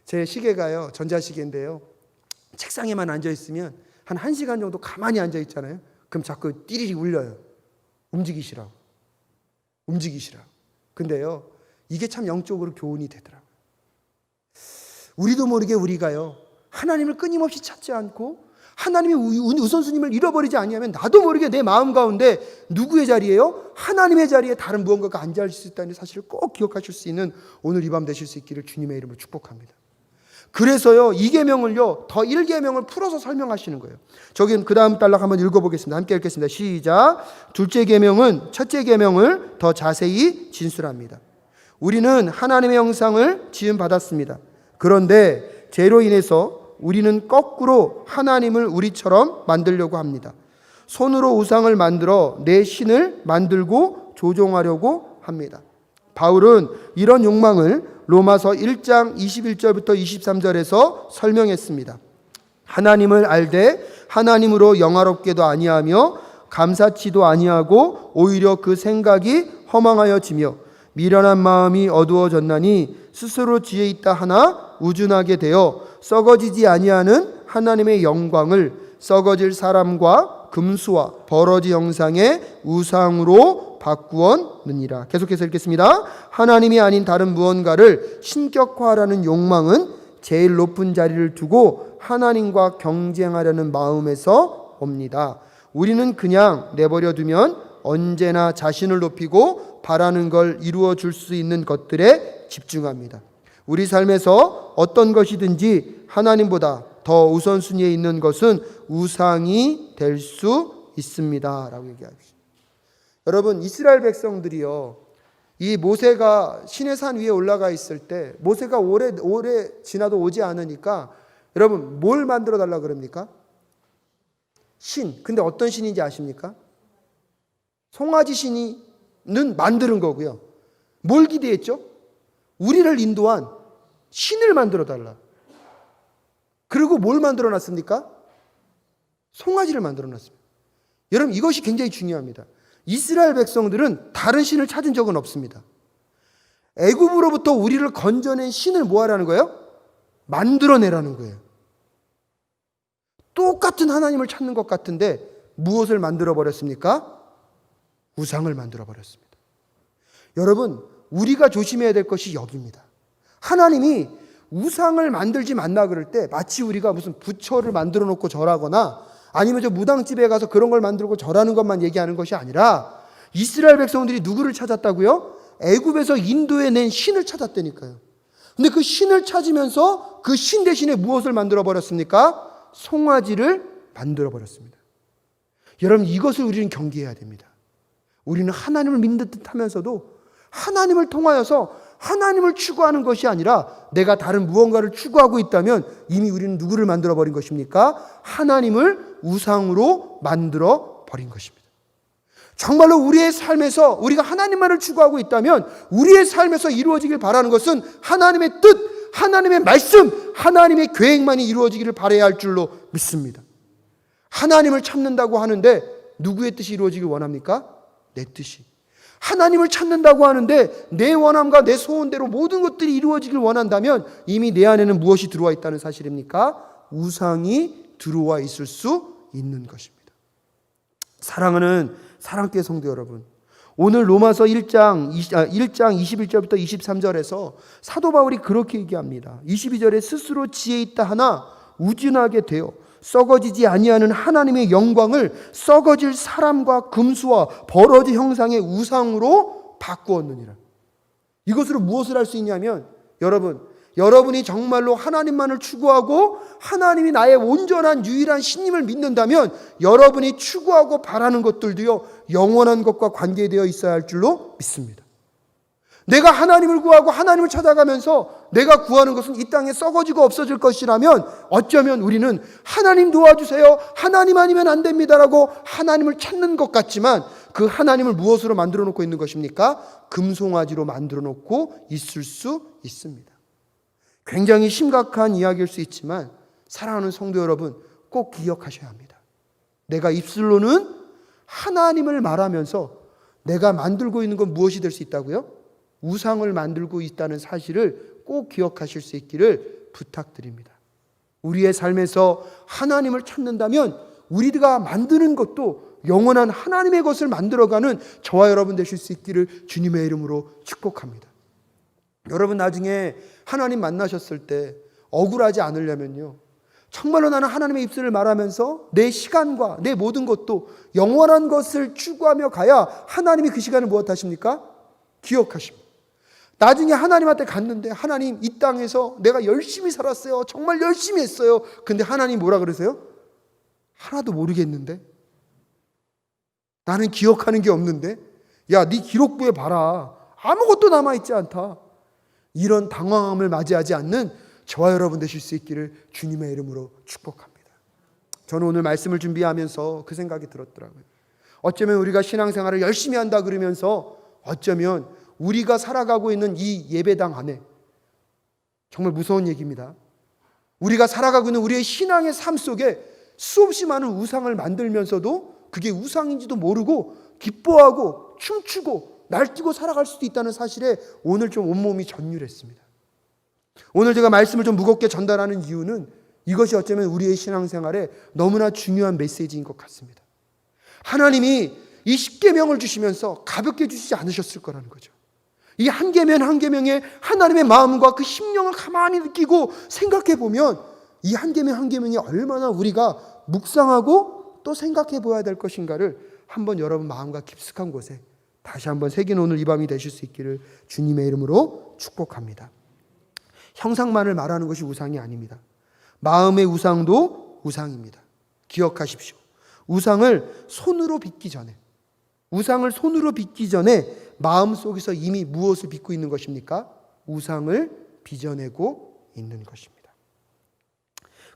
제 시계가요, 전자시계인데요, 책상에만 앉아있으면 한 1시간 정도 가만히 앉아있잖아요. 그럼 자꾸 띠리리 울려요. 움직이시라고. 근데요, 이게 참 영적으로 교훈이 되더라고요. 우리도 모르게 우리가요, 하나님을 끊임없이 찾지 않고 하나님의 우선순위를 잃어버리지 아니하면 나도 모르게 내 마음 가운데 누구의 자리예요? 하나님의 자리에 다른 무언가가 앉아 있을 수 있다는 사실을 꼭 기억하실 수 있는 오늘 이 밤 되실 수 있기를 주님의 이름으로 축복합니다. 그래서요, 2계명을요 더 1계명을 풀어서 설명하시는 거예요. 저기 그 다음 단락 한번 읽어보겠습니다. 함께 읽겠습니다. 시작. 둘째 계명은 첫째 계명을 더 자세히 진술합니다. 우리는 하나님의 형상을 지음 받았습니다. 그런데 죄로 인해서 우리는 거꾸로 하나님을 우리처럼 만들려고 합니다. 손으로 우상을 만들어 내 신을 만들고 조종하려고 합니다. 바울은 이런 욕망을 로마서 1장 21절부터 23절에서 설명했습니다. 하나님을 알되 하나님으로 영화롭게도 아니하며 감사치도 아니하고 오히려 그 생각이 허망하여지며 미련한 마음이 어두워졌나니 스스로 지혜 있다 하나 우준하게 되어 썩어지지 아니하는 하나님의 영광을 썩어질 사람과 금수와 버러지 형상의 우상으로 바꾸었느니라. 계속해서 읽겠습니다. 하나님이 아닌 다른 무언가를 신격화하라는 욕망은 제일 높은 자리를 두고 하나님과 경쟁하려는 마음에서 옵니다. 우리는 그냥 내버려 두면 언제나 자신을 높이고 바라는 걸 이루어 줄 수 있는 것들에 집중합니다. 우리 삶에서 어떤 것이든지 하나님보다 더 우선순위에 있는 것은 우상이 될 수 있습니다. 라고 얘기합니다. 여러분, 이스라엘 백성들이요, 이 모세가 시내산 위에 올라가 있을 때 모세가 오래 지나도 오지 않으니까 여러분 뭘 만들어 달라 그럽니까? 신. 근데 어떤 신인지 아십니까? 송아지 신이는 만드는 거고요. 뭘 기대했죠? 우리를 인도한 신을 만들어 달라. 그리고 뭘 만들어 놨습니까? 송아지를 만들어 놨습니다. 여러분, 이것이 굉장히 중요합니다. 이스라엘 백성들은 다른 신을 찾은 적은 없습니다. 애굽으로부터 우리를 건져낸 신을 뭐 하라는 거예요? 만들어내라는 거예요. 똑같은 하나님을 찾는 것 같은데 무엇을 만들어 버렸습니까? 우상을 만들어 버렸습니다. 여러분, 우리가 조심해야 될 것이 여기입니다. 하나님이 우상을 만들지 말라 그럴 때 마치 우리가 무슨 부처를 만들어 놓고 절하거나 아니면 저 무당집에 가서 그런 걸 만들고 절하는 것만 얘기하는 것이 아니라 이스라엘 백성들이 누구를 찾았다고요? 애굽에서 인도해 낸 신을 찾았다니까요. 근데 그 신을 찾으면서 그 신 대신에 무엇을 만들어 버렸습니까? 송아지를 만들어 버렸습니다. 여러분, 이것을 우리는 경계해야 됩니다. 우리는 하나님을 믿는 듯 하면서도 하나님을 통하여서 하나님을 추구하는 것이 아니라 내가 다른 무언가를 추구하고 있다면 이미 우리는 누구를 만들어 버린 것입니까? 하나님을 우상으로 만들어 버린 것입니다. 정말로 우리의 삶에서 우리가 하나님만을 추구하고 있다면 우리의 삶에서 이루어지길 바라는 것은 하나님의 뜻, 하나님의 말씀, 하나님의 계획만이 이루어지기를 바라야 할 줄로 믿습니다. 하나님을 찾는다고 하는데 누구의 뜻이 이루어지길 원합니까? 내 뜻이. 하나님을 찾는다고 하는데 내 원함과 내 소원대로 모든 것들이 이루어지길 원한다면 이미 내 안에는 무엇이 들어와 있다는 사실입니까? 우상이 들어와 있을 수 있는 것입니다. 사랑하는 사랑교회 성도 여러분, 오늘 로마서 1장 21절부터 23절에서 사도 바울이 그렇게 얘기합니다. 22절에 스스로 지혜 있다 하나 우둔하게 되어 썩어지지 아니하는 하나님의 영광을 썩어질 사람과 금수와 버러지 형상의 우상으로 바꾸었느니라. 이것으로 무엇을 할 수 있냐면 여러분이 정말로 하나님만을 추구하고 하나님이 나의 온전한 유일한 신님을 믿는다면 여러분이 추구하고 바라는 것들도요 영원한 것과 관계되어 있어야 할 줄로 믿습니다. 내가 하나님을 구하고 하나님을 찾아가면서 내가 구하는 것은 이 땅에 썩어지고 없어질 것이라면 어쩌면 우리는 하나님 도와주세요, 하나님 아니면 안 됩니다라고 하나님을 찾는 것 같지만 그 하나님을 무엇으로 만들어 놓고 있는 것입니까? 금송아지로 만들어 놓고 있을 수 있습니다. 굉장히 심각한 이야기일 수 있지만 사랑하는 성도 여러분, 꼭 기억하셔야 합니다. 내가 입술로는 하나님을 말하면서 내가 만들고 있는 건 무엇이 될 수 있다고요? 우상을 만들고 있다는 사실을 꼭 기억하실 수 있기를 부탁드립니다. 우리의 삶에서 하나님을 찾는다면 우리가 만드는 것도 영원한 하나님의 것을 만들어가는 저와 여러분 되실 수 있기를 주님의 이름으로 축복합니다. 여러분 나중에 하나님 만나셨을 때 억울하지 않으려면요, 정말로 나는 하나님의 입술을 말하면서 내 시간과 내 모든 것도 영원한 것을 추구하며 가야 하나님이 그 시간을 무엇 하십니까? 기억하십니다. 나중에 하나님한테 갔는데 하나님 이 땅에서 내가 열심히 살았어요. 정말 열심히 했어요. 근데 하나님 뭐라 그러세요? 하나도 모르겠는데? 나는 기억하는 게 없는데? 야, 네 기록부에 봐라. 아무것도 남아있지 않다. 이런 당황함을 맞이하지 않는 저와 여러분 되실 수 있기를 주님의 이름으로 축복합니다. 저는 오늘 말씀을 준비하면서 그 생각이 들었더라고요. 어쩌면 우리가 신앙생활을 열심히 한다 그러면서 어쩌면 우리가 살아가고 있는 이 예배당 안에 정말 무서운 얘기입니다. 우리가 살아가고 있는 우리의 신앙의 삶 속에 수없이 많은 우상을 만들면서도 그게 우상인지도 모르고 기뻐하고 춤추고 날뛰고 살아갈 수도 있다는 사실에 오늘 좀 온몸이 전율했습니다. 오늘 제가 말씀을 좀 무겁게 전달하는 이유는 이것이 어쩌면 우리의 신앙생활에 너무나 중요한 메시지인 것 같습니다. 하나님이 이 10계명을 주시면서 가볍게 주시지 않으셨을 거라는 거죠. 이 한 계명 한 계명의 하나님의 마음과 그 심령을 가만히 느끼고 생각해 보면 이 한 계명 한 계명이 얼마나 우리가 묵상하고 또 생각해 보아야 될 것인가를 한번 여러분 마음과 깊숙한 곳에 다시 한번 새기는 오늘 이 밤이 되실 수 있기를 주님의 이름으로 축복합니다. 형상만을 말하는 것이 우상이 아닙니다. 마음의 우상도 우상입니다. 기억하십시오. 우상을 손으로 빚기 전에 마음속에서 이미 무엇을 빚고 있는 것입니까? 우상을 빚어내고 있는 것입니다.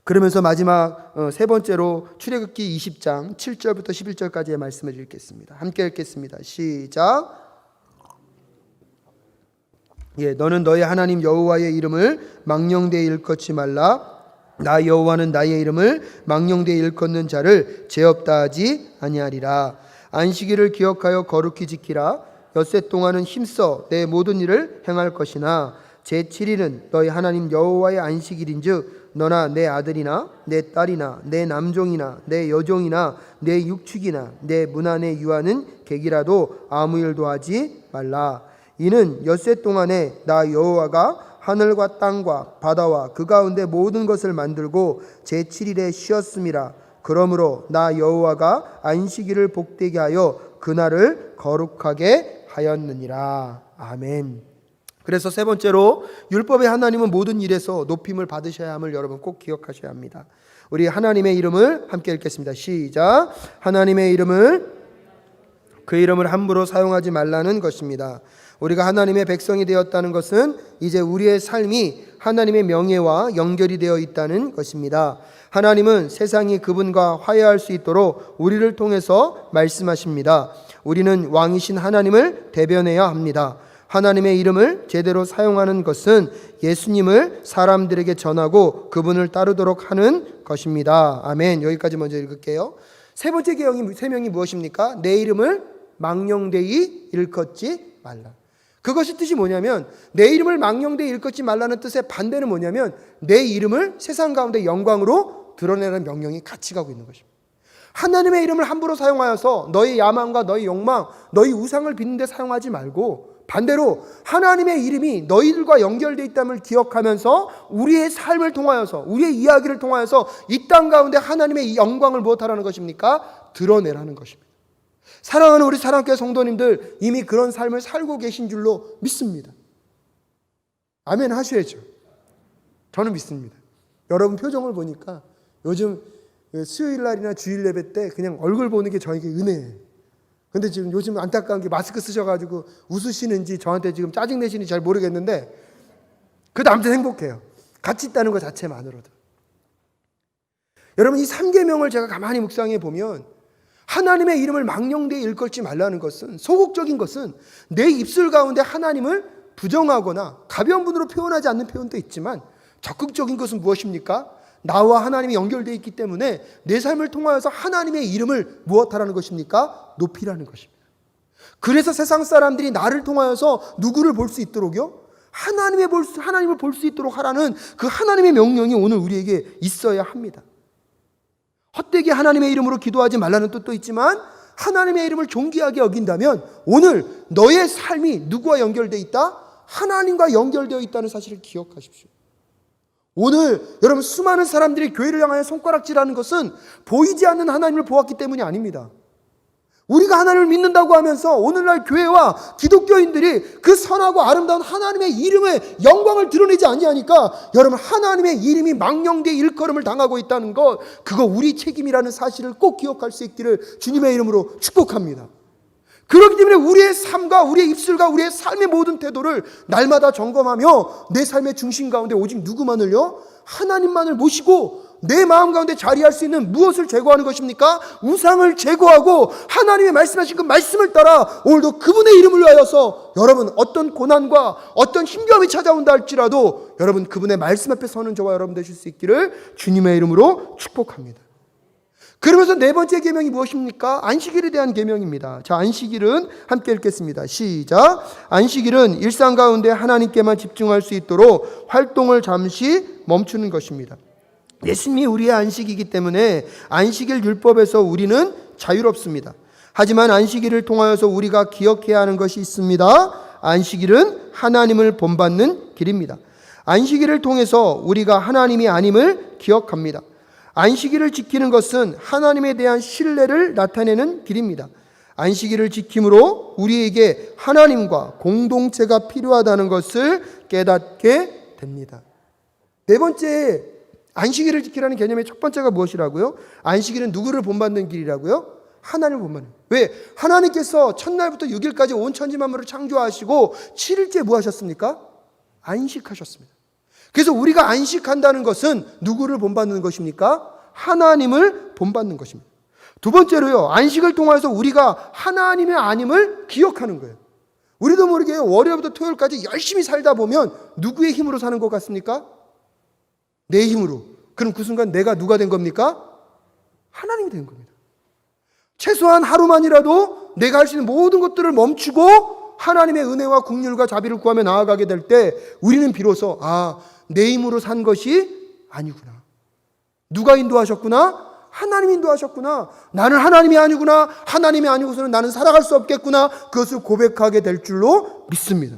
그러면서 마지막 세 번째로 출애굽기 20장 7절부터 11절까지의 말씀을 읽겠습니다. 함께 읽겠습니다. 시작. 너는 너의 하나님 여호와의 이름을 망령되이 일컫지 말라. 나 여호와는 나의 이름을 망령되이 일컫는 자를 죄 없다 하지 아니하리라. 안식일을 기억하여 거룩히 지키라. 엿새 동안은 힘써 내 모든 일을 행할 것이나 제7일은 너희 하나님 여호와의 안식일인즉 너나 내 아들이나 내 딸이나 내 남종이나 내 여종이나 내 육축이나 내 문 안에 유하는 객이라도 아무 일도 하지 말라. 이는 엿새 동안에 나 여호와가 하늘과 땅과 바다와 그 가운데 모든 것을 만들고 제7일에 쉬었음이라. 그러므로 나 여호와가 안식일을 복되게 하여 그날을 거룩하게 하였느니라. 아멘. 그래서 세 번째로 율법의 하나님은 모든 일에서 높임을 받으셔야 함을 여러분 꼭 기억하셔야 합니다. 우리 하나님의 이름을 함께 읽겠습니다. 시작. 하나님의 이름을 그 이름을 함부로 사용하지 말라는 것입니다. 우리가 하나님의 백성이 되었다는 것은 이제 우리의 삶이 하나님의 명예와 연결이 되어 있다는 것입니다. 하나님은 세상이 그분과 화해할 수 있도록 우리를 통해서 말씀하십니다. 우리는 왕이신 하나님을 대변해야 합니다. 하나님의 이름을 제대로 사용하는 것은 예수님을 사람들에게 전하고 그분을 따르도록 하는 것입니다. 아멘. 여기까지 먼저 읽을게요. 세 번째 계명이 무엇입니까? 내 이름을 망령되이 일컫지 말라. 그것이 뜻이 뭐냐면 내 이름을 망령되이 일컫지 말라는 뜻의 반대는 뭐냐면 내 이름을 세상 가운데 영광으로 드러내는 명령이 같이 가고 있는 것입니다. 하나님의 이름을 함부로 사용하여서 너의 야망과 너의 욕망, 너의 우상을 빚는 데 사용하지 말고 반대로 하나님의 이름이 너희들과 연결되어 있다는 기억하면서 우리의 삶을 통하여서 우리의 이야기를 통하여서 이 땅 가운데 하나님의 영광을 무엇하라는 것입니까? 드러내라는 것입니다. 사랑하는 우리 사랑교회 성도님들, 이미 그런 삶을 살고 계신 줄로 믿습니다. 아멘 하셔야죠. 저는 믿습니다. 여러분 표정을 보니까 요즘 수요일 날이나 주일 예배 때 그냥 얼굴 보는 게 저에게 은혜예요. 근데 지금 요즘 안타까운 게 마스크 쓰셔가지고 웃으시는지 저한테 지금 짜증내시는지 잘 모르겠는데 그래도 아무튼 행복해요. 같이 있다는 것 자체만으로도. 여러분 이 3계명을 제가 가만히 묵상해 보면 하나님의 이름을 망령되이 일컬지 말라는 것은 소극적인 것은 내 입술 가운데 하나님을 부정하거나 가벼운 분으로 표현하지 않는 표현도 있지만 적극적인 것은 무엇입니까? 나와 하나님이 연결되어 있기 때문에 내 삶을 통하여서 하나님의 이름을 무엇하라는 것입니까? 높이라는 것입니다. 그래서 세상 사람들이 나를 통하여서 누구를 볼 수 있도록요? 하나님을 볼 수 있도록 하라는 그 하나님의 명령이 오늘 우리에게 있어야 합니다. 헛되게 하나님의 이름으로 기도하지 말라는 뜻도 있지만 하나님의 이름을 존귀하게 여긴다면 오늘 너의 삶이 누구와 연결되어 있다? 하나님과 연결되어 있다는 사실을 기억하십시오. 오늘 여러분 수많은 사람들이 교회를 향하여 손가락질하는 것은 보이지 않는 하나님을 보았기 때문이 아닙니다. 우리가 하나님을 믿는다고 하면서 오늘날 교회와 기독교인들이 그 선하고 아름다운 하나님의 이름의 영광을 드러내지 아니하니까 여러분 하나님의 이름이 망령되이 일컬음을 당하고 있다는 것, 그거 우리 책임이라는 사실을 꼭 기억할 수 있기를 주님의 이름으로 축복합니다. 그렇기 때문에 우리의 삶과 우리의 입술과 우리의 삶의 모든 태도를 날마다 점검하며 내 삶의 중심 가운데 오직 누구만을요? 하나님만을 모시고 내 마음 가운데 자리할 수 있는 무엇을 제거하는 것입니까? 우상을 제거하고 하나님의 말씀하신 그 말씀을 따라 오늘도 그분의 이름을 위하여서 여러분 어떤 고난과 어떤 힘겨움이 찾아온다 할지라도 여러분 그분의 말씀 앞에 서는 저와 여러분 되실 수 있기를 주님의 이름으로 축복합니다. 그러면서 네 번째 계명이 무엇입니까? 안식일에 대한 계명입니다. 자, 안식일은 함께 읽겠습니다. 시작. 안식일은 일상 가운데 하나님께만 집중할 수 있도록 활동을 잠시 멈추는 것입니다. 예수님이 우리의 안식이기 때문에 안식일 율법에서 우리는 자유롭습니다. 하지만 안식일을 통하여서 우리가 기억해야 하는 것이 있습니다. 안식일은 하나님을 본받는 길입니다. 안식일을 통해서 우리가 하나님이 아님을 기억합니다. 안식일을 지키는 것은 하나님에 대한 신뢰를 나타내는 길입니다. 안식일을 지킴으로 우리에게 하나님과 공동체가 필요하다는 것을 깨닫게 됩니다. 네 번째, 안식일을 지키라는 개념의 첫 번째가 무엇이라고요? 안식일은 누구를 본받는 길이라고요? 하나님을 본받는. 왜? 하나님께서 첫날부터 6일까지 온 천지 만물을 창조하시고 7일째 뭐 하셨습니까? 안식하셨습니다. 그래서 우리가 안식한다는 것은 누구를 본받는 것입니까? 하나님을 본받는 것입니다. 두 번째로요, 안식을 통해서 우리가 하나님의 아님을 기억하는 거예요. 우리도 모르게 월요일부터 토요일까지 열심히 살다 보면 누구의 힘으로 사는 것 같습니까? 내 힘으로. 그럼 그 순간 내가 누가 된 겁니까? 하나님이 된 겁니다. 최소한 하루만이라도 내가 할 수 있는 모든 것들을 멈추고 하나님의 은혜와 긍휼과 자비를 구하며 나아가게 될 때 우리는 비로소 내 힘으로 산 것이 아니구나. 누가 인도하셨구나? 하나님이 인도하셨구나. 나는 하나님이 아니구나. 하나님이 아니고서는 나는 살아갈 수 없겠구나. 그것을 고백하게 될 줄로 믿습니다.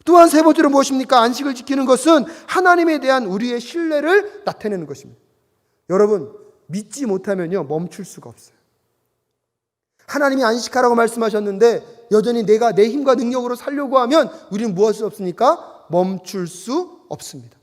또한 세 번째로 무엇입니까? 안식을 지키는 것은 하나님에 대한 우리의 신뢰를 나타내는 것입니다. 여러분, 믿지 못하면요 멈출 수가 없어요. 하나님이 안식하라고 말씀하셨는데 여전히 내가 내 힘과 능력으로 살려고 하면 우리는 무엇할 수 없습니까? 멈출 수 없습니다.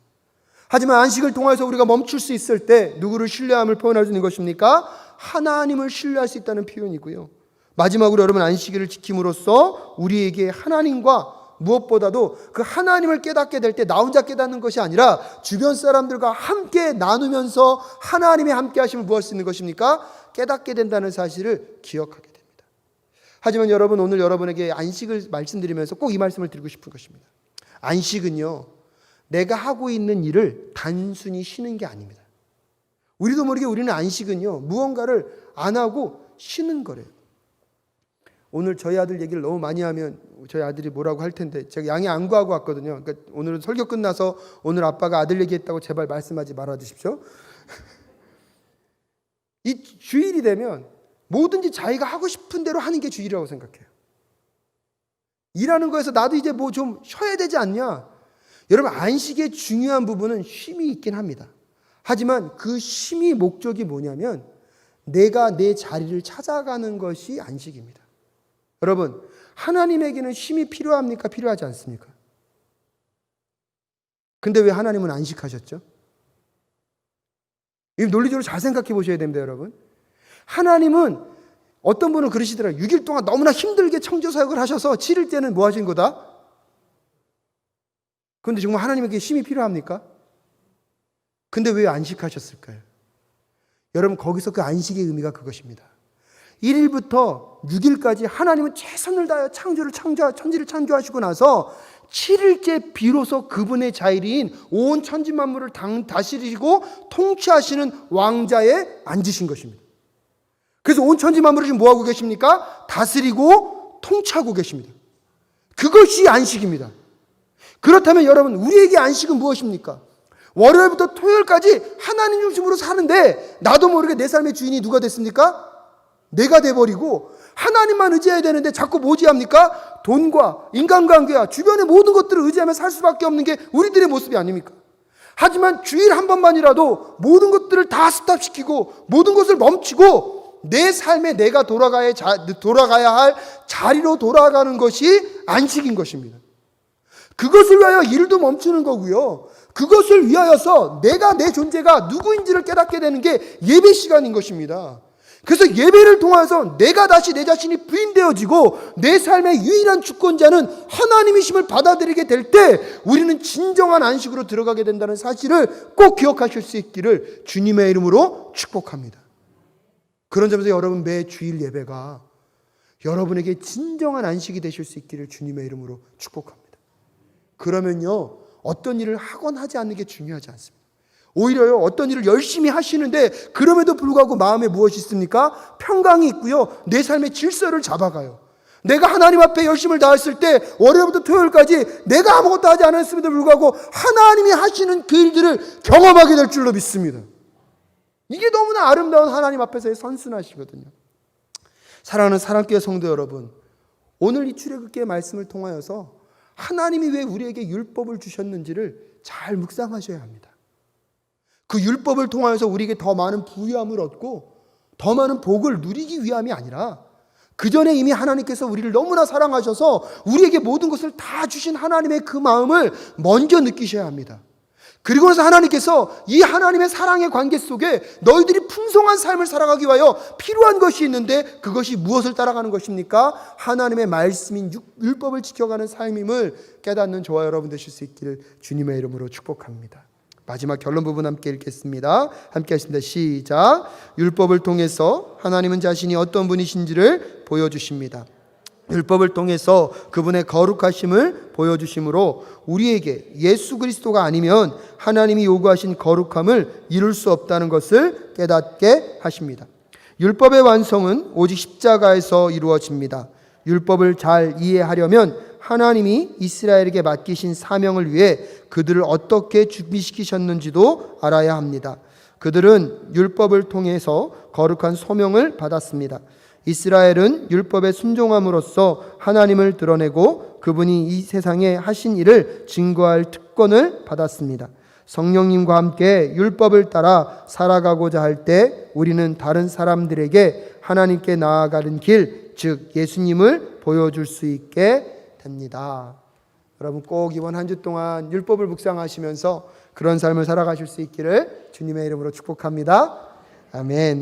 하지만 안식을 통해서 우리가 멈출 수 있을 때 누구를 신뢰함을 표현할 수 있는 것입니까? 하나님을 신뢰할 수 있다는 표현이고요. 마지막으로 여러분, 안식일을 지킴으로써 우리에게 하나님과 무엇보다도 그 하나님을 깨닫게 될 때 나 혼자 깨닫는 것이 아니라 주변 사람들과 함께 나누면서 하나님의 함께 하심을 무엇 수 있는 것입니까? 깨닫게 된다는 사실을 기억하게 됩니다. 하지만 여러분, 오늘 여러분에게 안식을 말씀드리면서 꼭 이 말씀을 드리고 싶은 것입니다. 안식은요, 내가 하고 있는 일을 단순히 쉬는 게 아닙니다. 우리도 모르게 우리는 안식은요, 무언가를 안 하고 쉬는 거래요. 오늘 저희 아들 얘기를 너무 많이 하면 저희 아들이 뭐라고 할 텐데, 제가 양해 안 구하고 왔거든요. 그러니까 오늘은 설교 끝나서 오늘 아빠가 아들 얘기했다고 제발 말씀하지 말아 주십시오. 이 주일이 되면 뭐든지 자기가 하고 싶은 대로 하는 게 주일이라고 생각해요. 일하는 거에서 나도 이제 뭐 좀 쉬어야 되지 않냐? 여러분, 안식의 중요한 부분은 쉼이 있긴 합니다. 하지만 그 쉼이 목적이 뭐냐면 내가 내 자리를 찾아가는 것이 안식입니다. 여러분, 하나님에게는 쉼이 필요합니까? 필요하지 않습니까? 근데 왜 하나님은 안식하셨죠? 이 논리적으로 잘 생각해 보셔야 됩니다, 여러분. 하나님은 어떤 분은 그러시더라고요. 6일 동안 너무나 힘들게 청지사역을 하셔서 7일 때는 뭐 하신 거다? 그런데 정말 하나님에게 쉼이 필요합니까? 근데 왜 안식하셨을까요? 여러분, 거기서 그 안식의 의미가 그것입니다. 1일부터 6일까지 하나님은 최선을 다하여 천지를 창조하시고 나서 7일째 비로소 그분의 자리인 온 천지 만물을 다스리고 통치하시는 왕자에 앉으신 것입니다. 그래서 온 천지 만물을 지금 뭐하고 계십니까? 다스리고 통치하고 계십니다. 그것이 안식입니다. 그렇다면 여러분, 우리에게 안식은 무엇입니까? 월요일부터 토요일까지 하나님 중심으로 사는데 나도 모르게 내 삶의 주인이 누가 됐습니까? 내가 돼버리고 하나님만 의지해야 되는데 자꾸 뭐지 합니까? 돈과 인간관계와 주변의 모든 것들을 의지하며 살 수밖에 없는 게 우리들의 모습이 아닙니까? 하지만 주일 한 번만이라도 모든 것들을 다 스탑시키고 모든 것을 멈추고 내 삶에 내가 돌아가야 할 자리로 돌아가는 것이 안식인 것입니다. 그것을 위하여 일도 멈추는 거고요. 그것을 위하여서 내가 내 존재가 누구인지를 깨닫게 되는 게 예배 시간인 것입니다. 그래서 예배를 통해서 내가 다시 내 자신이 부인되어지고 내 삶의 유일한 주권자는 하나님이심을 받아들이게 될 때 우리는 진정한 안식으로 들어가게 된다는 사실을 꼭 기억하실 수 있기를 주님의 이름으로 축복합니다. 그런 점에서 여러분, 매 주일 예배가 여러분에게 진정한 안식이 되실 수 있기를 주님의 이름으로 축복합니다. 그러면요, 어떤 일을 하건 하지 않는 게 중요하지 않습니다. 오히려요, 어떤 일을 열심히 하시는데 그럼에도 불구하고 마음에 무엇이 있습니까? 평강이 있고요, 내 삶의 질서를 잡아가요. 내가 하나님 앞에 열심을 다했을 때 월요일부터 토요일까지 내가 아무것도 하지 않았음에도 불구하고 하나님이 하시는 그 일들을 경험하게 될 줄로 믿습니다. 이게 너무나 아름다운 하나님 앞에서의 선순환이거든요. 사랑하는 사랑교회 성도 여러분, 오늘 이 출애굽기의 말씀을 통하여서 하나님이 왜 우리에게 율법을 주셨는지를 잘 묵상하셔야 합니다. 그 율법을 통하여서 우리에게 더 많은 부유함을 얻고 더 많은 복을 누리기 위함이 아니라 그 전에 이미 하나님께서 우리를 너무나 사랑하셔서 우리에게 모든 것을 다 주신 하나님의 그 마음을 먼저 느끼셔야 합니다. 그리고 나서 하나님께서 이 하나님의 사랑의 관계 속에 너희들이 풍성한 삶을 살아가기 위하여 필요한 것이 있는데 그것이 무엇을 따라가는 것입니까? 하나님의 말씀인 율법을 지켜가는 삶임을 깨닫는 저와 여러분 되실 수 있기를 주님의 이름으로 축복합니다. 마지막 결론 부분 함께 읽겠습니다. 함께 하십니다. 시작. 율법을 통해서 하나님은 자신이 어떤 분이신지를 보여주십니다. 율법을 통해서 그분의 거룩하심을 보여주심으로 우리에게 예수 그리스도가 아니면 하나님이 요구하신 거룩함을 이룰 수 없다는 것을 깨닫게 하십니다. 율법의 완성은 오직 십자가에서 이루어집니다. 율법을 잘 이해하려면 하나님이 이스라엘에게 맡기신 사명을 위해 그들을 어떻게 준비시키셨는지도 알아야 합니다. 그들은 율법을 통해서 거룩한 소명을 받았습니다. 이스라엘은 율법에 순종함으로써 하나님을 드러내고 그분이 이 세상에 하신 일을 증거할 특권을 받았습니다. 성령님과 함께 율법을 따라 살아가고자 할 때 우리는 다른 사람들에게 하나님께 나아가는 길, 즉 예수님을 보여줄 수 있게 됩니다. 여러분, 꼭 이번 한 주 동안 율법을 묵상하시면서 그런 삶을 살아가실 수 있기를 주님의 이름으로 축복합니다. 아멘.